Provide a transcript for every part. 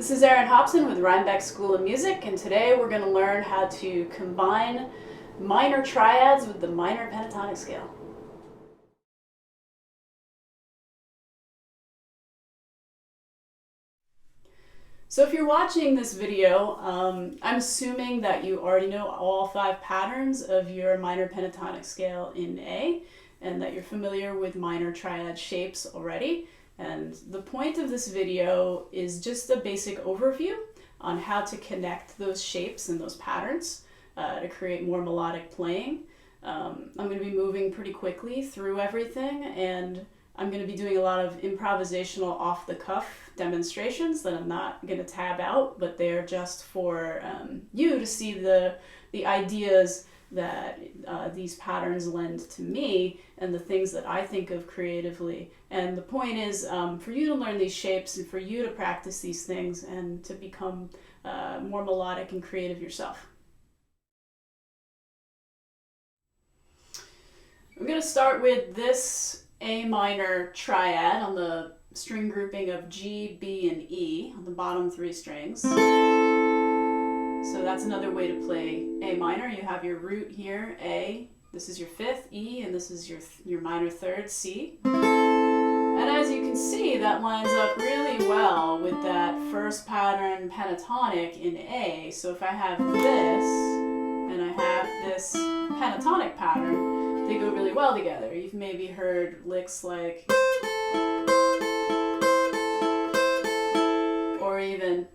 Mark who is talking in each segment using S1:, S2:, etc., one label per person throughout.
S1: This is Erin Hobson with Rhinebeck School of Music, and today we're going to learn how to combine minor triads with the minor pentatonic scale. So if you're watching this video, I'm assuming that you already know all 5 patterns of your minor pentatonic scale in A, and that you're familiar with minor triad shapes already. And the point of this video is just a basic overview on how to connect those shapes and those patterns to create more melodic playing. I'm going to be moving pretty quickly through everything, and I'm going to be doing a lot of improvisational off-the-cuff demonstrations that I'm not going to tab out, but they're just for you to see the ideas that these patterns lend to me and the things that I think of creatively. And the point is for you to learn these shapes and for you to practice these things and to become more melodic and creative yourself. I'm going to start with this A minor triad on the string grouping of G, B, and E on the bottom 3 strings. So that's another way to play A minor. You have your root here, A, this is your 5th, E, and this is your minor 3rd, C. And as you can see, that lines up really well with that first pattern pentatonic in A. So if I have this, and I have this pentatonic pattern, they go really well together. You've maybe heard licks like, or even,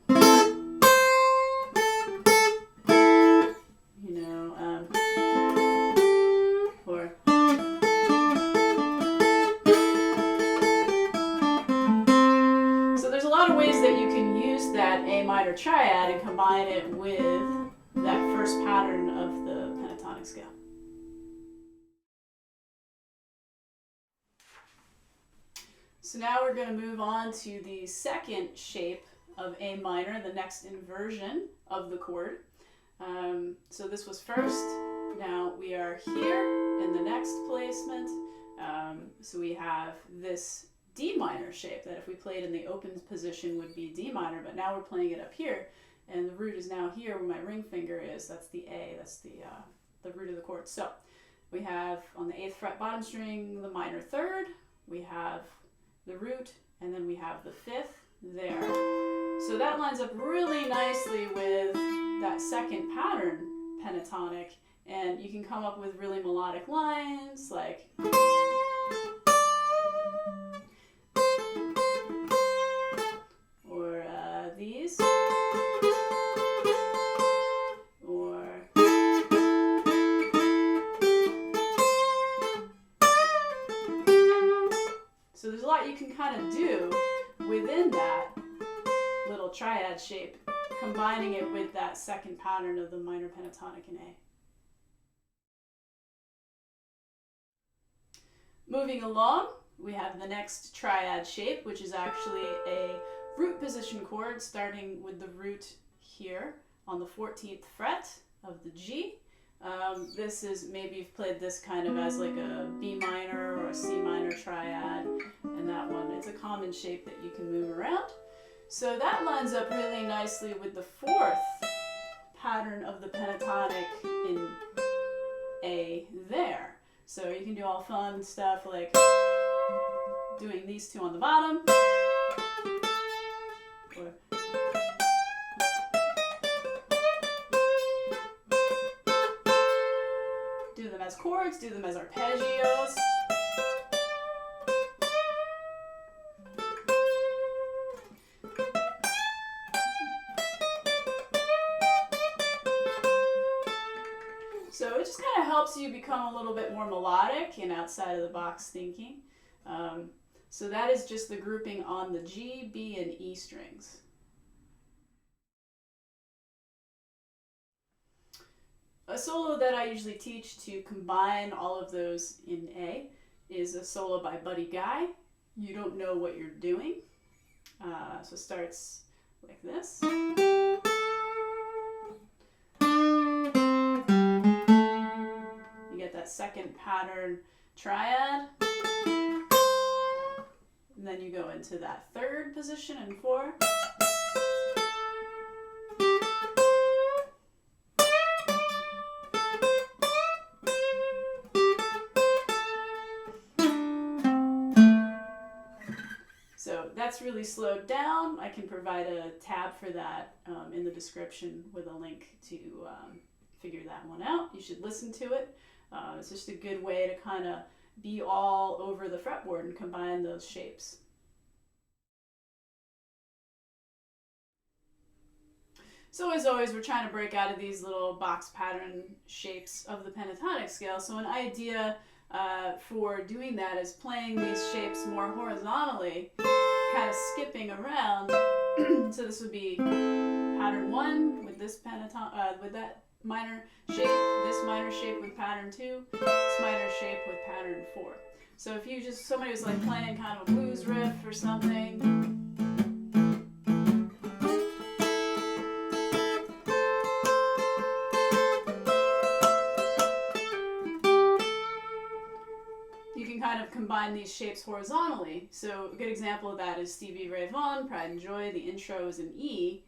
S1: A minor triad and combine it with that first pattern of the pentatonic scale. So now we're going to move on to the second shape of A minor, the next inversion of the chord. So this was first, now we are here in the next placement. So we have this D minor shape that if we played in the open position would be D minor, but now we're playing it up here, and the root is now here where my ring finger is. That's the A, that's the root of the chord. So we have on the 8th fret bottom string the minor 3rd, we have the root, and then we have the 5th there. So that lines up really nicely with that second pattern pentatonic, and you can come up with really melodic lines like these, or so there's a lot you can kind of do within that little triad shape, combining it with that second pattern of the minor pentatonic in A. Moving along, we have the next triad shape, which is actually a root position chord starting with the root here on the 14th fret of the G. This is, maybe you've played this kind of as like a B minor or a C minor triad, and that one, it's a common shape that you can move around. So that lines up really nicely with the 4th pattern of the pentatonic in A there. So you can do all fun stuff like doing these 2 on the bottom, or do them as chords, do them as arpeggios. So it just kind of helps you become a little bit more melodic and outside of the box thinking. So that is just the grouping on the G, B, and E strings. A solo that I usually teach to combine all of those in A is a solo by Buddy Guy, You Don't Know What You're Doing. So it starts like this. You get that second pattern triad. And then you go into that 3rd position in 4. that's really slowed down, I can provide a tab for that in the description with a link to figure that one out. You should listen to it. It's just a good way to kind of be all over the fretboard and combine those shapes. So as always, we're trying to break out of these little box pattern shapes of the pentatonic scale. So an idea for doing that is playing these shapes more horizontally, kind of skipping around. So this would be pattern 1 with this with that minor shape, this minor shape with pattern 2, this minor shape with pattern 4. So if you just, somebody was like playing kind of a blues riff or something, you can kind of combine these shapes horizontally. So a good example of that is Stevie Ray Vaughan, Pride and Joy. The intro is in E.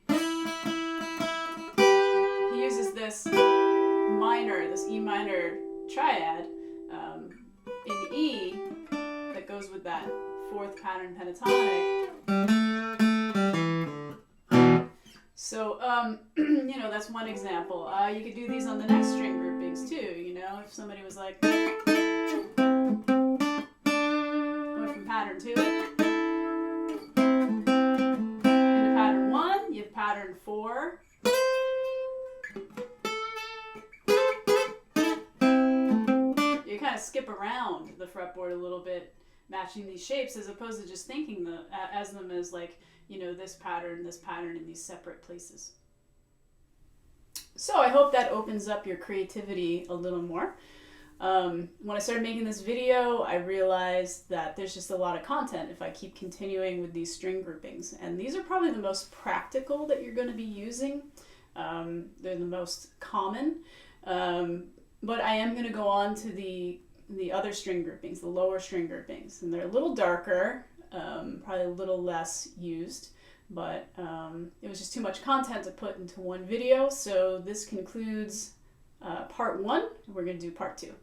S1: He uses this minor, this E minor triad in E that goes with that 4th pattern pentatonic. So, you know, that's one example. You could do these on the next string groupings too, you know, if somebody was like pattern 2 into pattern 1, you have pattern 4, you kind of skip around the fretboard a little bit, matching these shapes as opposed to just thinking as them as like, you know, this pattern in these separate places. So I hope that opens up your creativity a little more. When I started making this video, I realized that there's just a lot of content if I keep continuing with these string groupings. And these are probably the most practical that you're going to be using. They're the most common. But I am going to go on to the other string groupings, the lower string groupings. And they're a little darker, probably a little less used. But it was just too much content to put into one video. So this concludes part 1. We're going to do part 2.